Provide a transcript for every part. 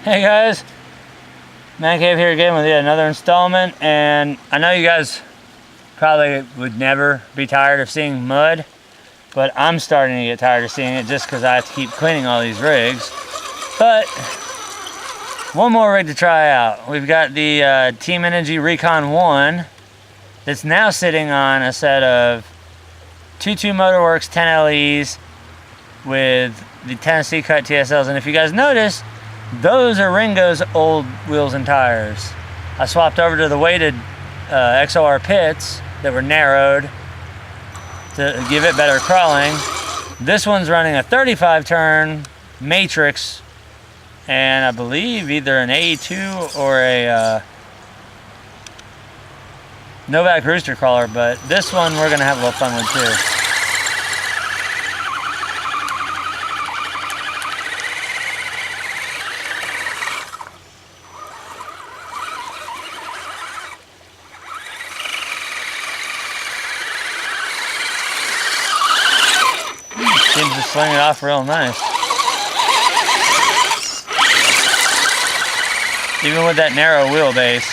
Hey guys, Man Cave here again with yet another installment, and I know you guys probably would never be tired of seeing mud, but I'm starting to get tired of seeing it just because I have to keep cleaning all these rigs. But one more rig to try out. We've got the Team Integy Recon 1 that's now sitting on a set of 22 Motorworks 10 LEs with the Tennessee cut TSLs, and if you guys notice, those are Ringo's old wheels and tires. I swapped over to the weighted XOR pits that were narrowed to give it better crawling. This one's running a 35 turn matrix, and I believe either an A2 or a Novak rooster crawler, but this one we're gonna have a little fun with too. Seems to sling it off real nice. Even with that narrow wheelbase.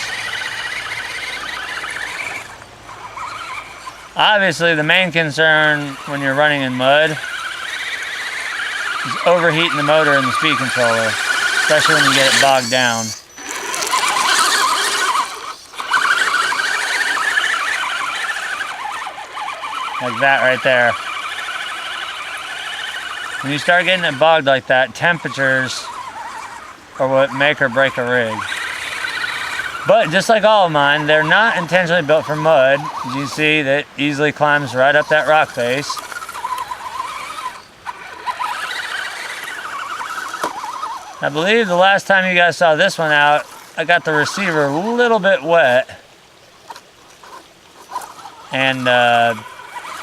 Obviously, the main concern when you're running in mud is overheating the motor and the speed controller, especially when you get it bogged down. Like that right there. When you start getting it bogged like that, temperatures are what make or break a rig. But just like all of mine, they're not intentionally built for mud. As you see, that easily climbs right up that rock face. I believe the last time you guys saw this one out, I got the receiver a little bit wet and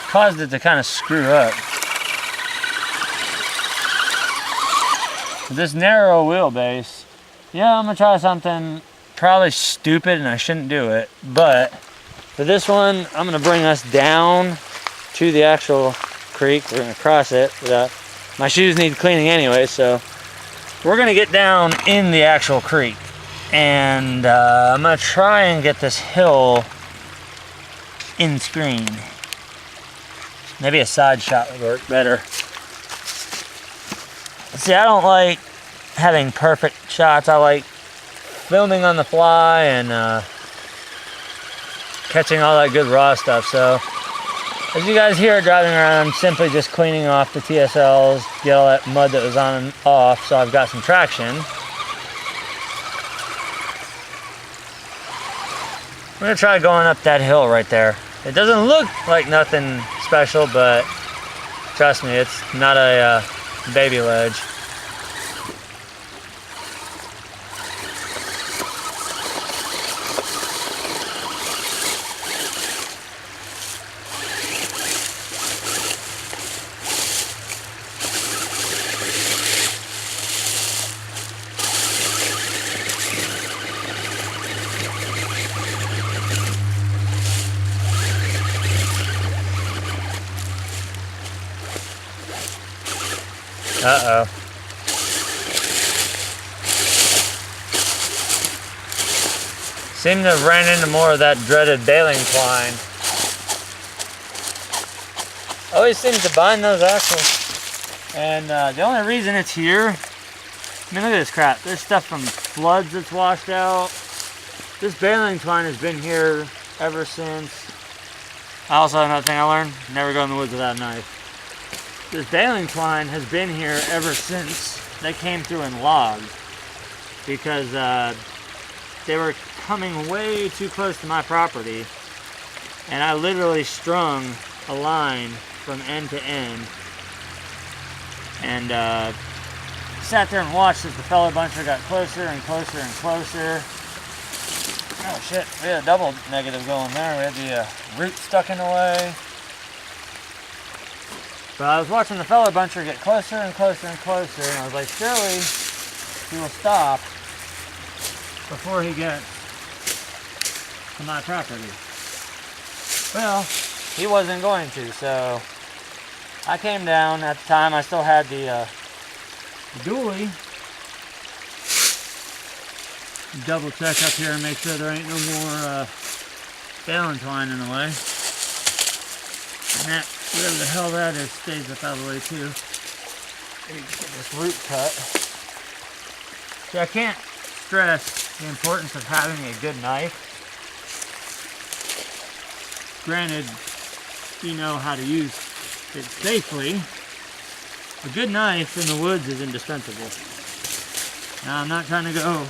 caused it to kind of screw up. This narrow wheelbase, yeah, I'm gonna try something probably stupid and I shouldn't do it, but for this one, I'm gonna bring us down to the actual creek. We're gonna cross it without, my shoes need cleaning anyway, so we're gonna get down in the actual creek, and I'm gonna try and get this hill in screen. Maybe a side shot would work better. See, I don't like having perfect shots. I like filming on the fly and catching all that good raw stuff. So, as you guys hear driving around, I'm simply just cleaning off the TSLs, get all that mud that was on and off, so I've got some traction. We're gonna try going up that hill right there. It doesn't look like nothing special, but trust me, it's not a baby ledge. Uh-oh. Seem to have ran into more of that dreaded baling twine. Always seems to bind those axles. And the only reason it's here, I mean, look at this crap. There's stuff from floods that's washed out. This baling twine has been here ever since. I also have another thing I learned, never go in the woods without a knife. This baling twine has been here ever since they came through and logged, because they were coming way too close to my property, and I literally strung a line from end to end and sat there and watched as the feller buncher got closer and closer and closer. Oh shit, we had a double negative going there. We had the root stuck in the way. But I was watching the feller buncher get closer and closer and closer, and I was like, surely he will stop before he gets to my property. Well, he wasn't going to, so I came down. At the time, I still had the dually, Double check up here and make sure there ain't no more baling twine in the way. And that, whatever the hell that is, stays up out of the way too. Let me get this root cut. See, I can't stress the importance of having a good knife. Granted, you know how to use it safely. A good knife in the woods is indispensable. Now, I'm not trying to go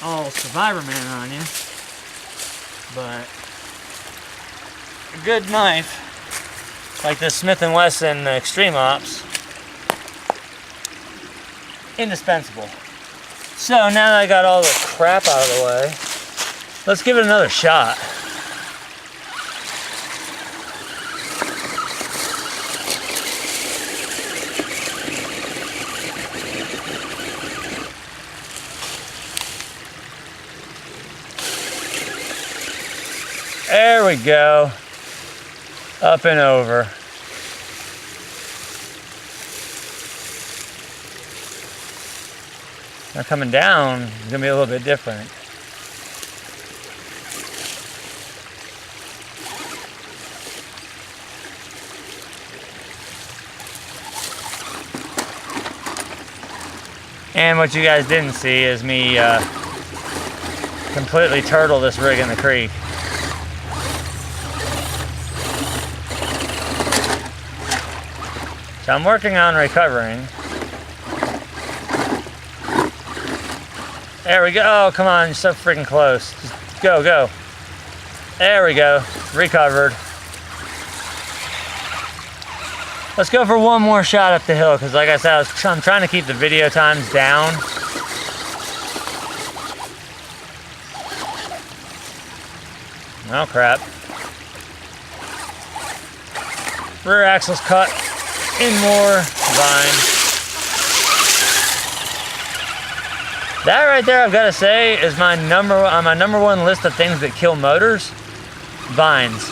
all Survivor Man on you, but a good knife, like this Smith & Wesson Extreme Ops, indispensable. So now that I got all the crap out of the way, let's give it another shot. There we go. Up and over. Now coming down is going to be a little bit different. And what you guys didn't see is me completely turtle this rig in the creek. So I'm working on recovering. There we go. Oh, come on, you're so freaking close. Just go, go. There we go. Recovered. Let's go for one more shot up the hill, because like I said, I'm trying to keep the video times down. Oh, crap. Rear axle's cut. In more vine. That right there, I've got to say, is my on my number one list of things that kill motors. Vines.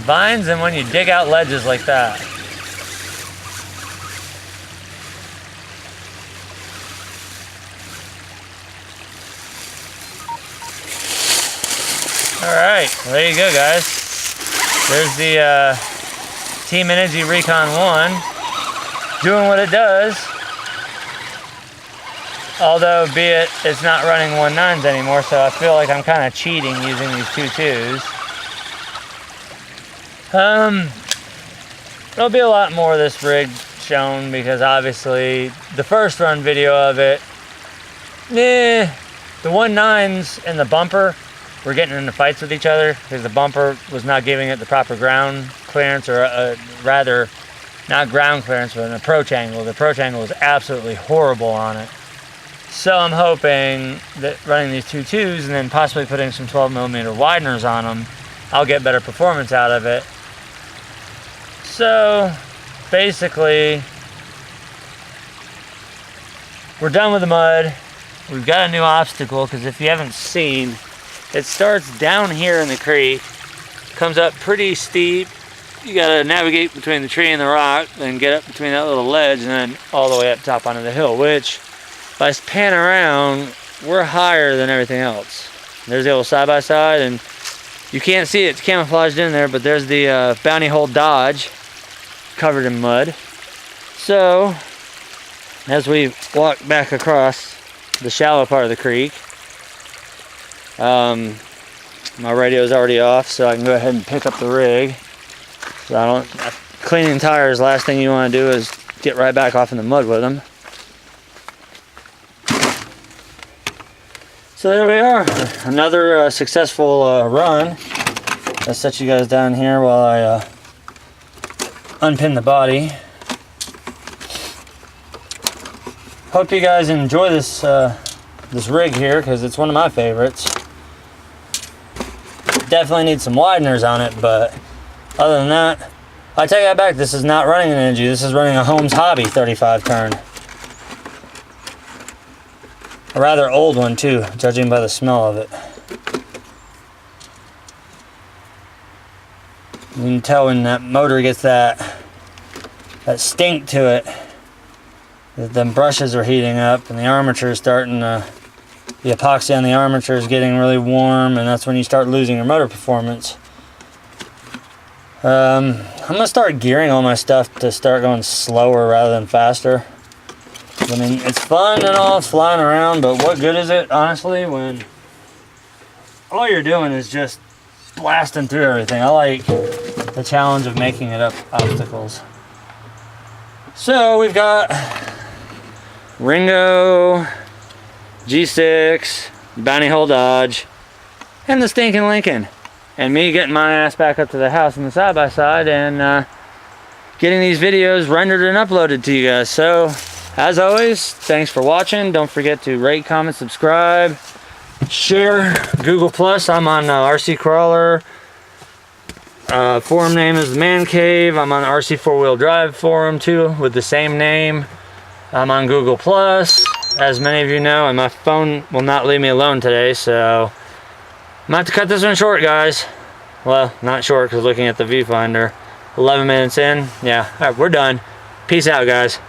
Vines, and when you dig out ledges like that. Alright, well, there you go, guys. There's the Team Integy Recon 1 doing what it does. Although, be it's not running 1.9s anymore, so I feel like I'm kind of cheating using these 2.2s. There'll be a lot more of this rig shown, because obviously the first run video of it, the 1.9s and the bumper were getting into fights with each other because the bumper was not giving it the proper ground clearance, or rather, not ground clearance, but an approach angle. The approach angle was absolutely horrible on it. So I'm hoping that running these 2.2s and then possibly putting some 12mm wideners on them, I'll get better performance out of it. So basically, we're done with the mud. We've got a new obstacle, because if you haven't seen, it starts down here in the creek, comes up pretty steep. You gotta navigate between the tree and the rock, then get up between that little ledge, and then all the way up top onto the hill, which, if I pan around, we're higher than everything else. There's the old side-by-side, and you can't see it, it's camouflaged in there, but there's the Bounty Hole Dodge covered in mud. So, as we walk back across the shallow part of the creek, my radio's already off, so I can go ahead and pick up the rig. So cleaning tires, last thing you want to do is get right back off in the mud with them. So there we are, another successful run. I'll set you guys down here while I unpin the body. Hope you guys enjoy this this rig here, because it's one of my favorites. Definitely need some wideners on it, but other than that, I take that back. This is not running an Integy. This is running a Holmes Hobby 35 turn. A rather old one too, judging by the smell of it. You can tell when that motor gets that stink to it, that the brushes are heating up and the armature is starting to, the epoxy on the armature is getting really warm, and that's when you start losing your motor performance. I'm gonna start gearing all my stuff to start going slower rather than faster. I mean, it's fun and all, flying around, but what good is it, honestly, when all you're doing is just blasting through everything? I like the challenge of making it up obstacles. So we've got Ringo, G6, Bounty Hole Dodge, and the stinking Lincoln. And me getting my ass back up to the house in the side-by-side and getting these videos rendered and uploaded to you guys. So, as always, thanks for watching. Don't forget to rate, comment, subscribe, share, Google+. I'm on RC Crawler. Forum name is The Man Cave. I'm on RC 4-Wheel Drive forum too with the same name. I'm on Google+, as many of you know, and my phone will not leave me alone today, so I'm gonna have to cut this one short, guys. Well, not short, because looking at the viewfinder, 11 minutes in. Yeah, all right, we're done. Peace out, guys.